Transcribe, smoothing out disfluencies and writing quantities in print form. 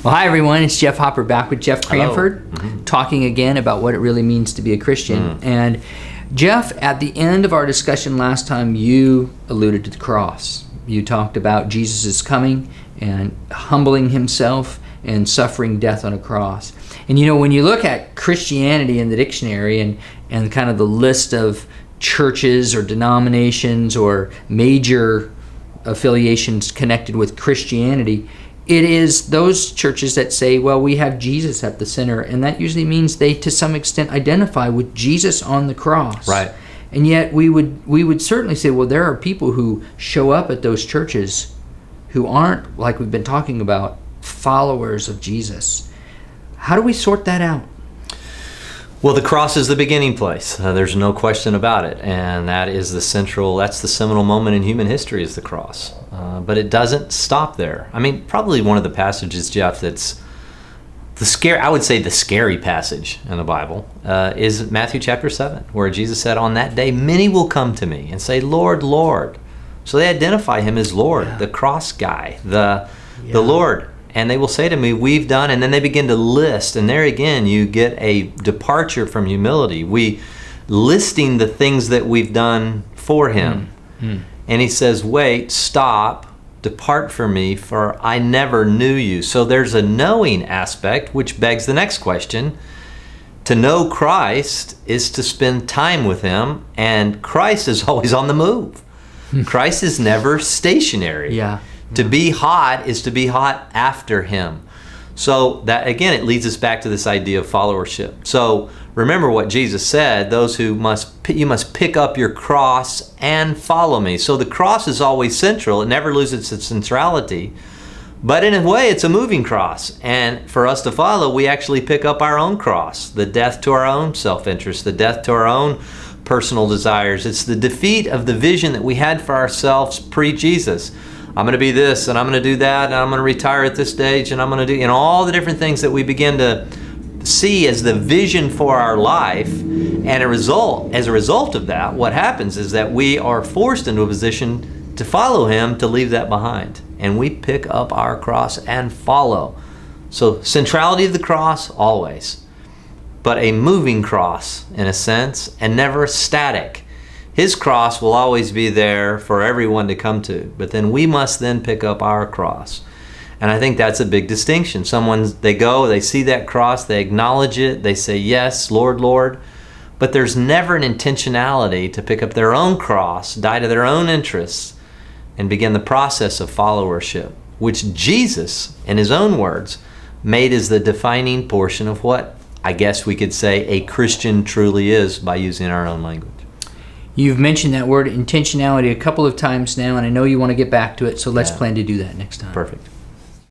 Well, hi everyone, it's Jeff Hopper back with Jeff Cranford, talking again about what it really means to be a Christian. And Jeff, at the end of our discussion last time, you alluded to the cross. You talked about Jesus' coming and humbling himself and suffering death on a cross. And you know, when you look at Christianity in the dictionary and kind of the list of churches or denominations or major affiliations connected with Christianity, it is those churches that say, well, we have Jesus at the center, and that usually means they, to some extent, identify with Jesus on the cross. Right. And yet we would certainly say, well, there are people who show up at those churches who aren't, like we've been talking about, followers of Jesus. How do we sort that out? Well, the cross is the beginning place. There's no question about it. And that's the seminal moment in human history, is the cross. But it doesn't stop there. I mean, probably one of the passages, Jeff, that's I would say the scary passage in the Bible is Matthew chapter 7, where Jesus said, on that day, many will come to me and say, Lord, Lord. So they identify him as Lord, the cross guy, the Lord. And they will say to me, we've done, and then they begin to list. And there again, you get a departure from humility. We listing the things that we've done for him. And he says, wait, stop, depart from me, for I never knew you. So there's a knowing aspect, which begs the next question. To know Christ is to spend time with him, and Christ is always on the move. Christ is never stationary. To be hot is to be hot after him. So that, again, it leads us back to this idea of followership. So remember what Jesus said, you must pick up your cross and follow me. So the cross is always central. It never loses its centrality. But in a way, it's a moving cross. And for us to follow, we actually pick up our own cross, the death to our own self-interest, the death to our own personal desires. It's the defeat of the vision that we had for ourselves pre-Jesus. I'm going to be this, and I'm going to do that, and I'm going to retire at this stage, and I'm going to do, all the different things that we begin to see as the vision for our life. And as a result of that, what happens is that we are forced into a position to follow him, to leave that behind. And we pick up our cross and follow. So centrality of the cross, always. But a moving cross, in a sense, and never static. His cross will always be there for everyone to come to, but then we must then pick up our cross. And I think that's a big distinction. They see that cross, they acknowledge it, they say, yes, Lord, Lord, but there's never an intentionality to pick up their own cross, die to their own interests, and begin the process of followership, which Jesus, in his own words, made as the defining portion of what I guess we could say a Christian truly is, by using our own language. You've mentioned that word intentionality a couple of times now, and I know you want to get back to it, so let's plan to do that next time. Perfect.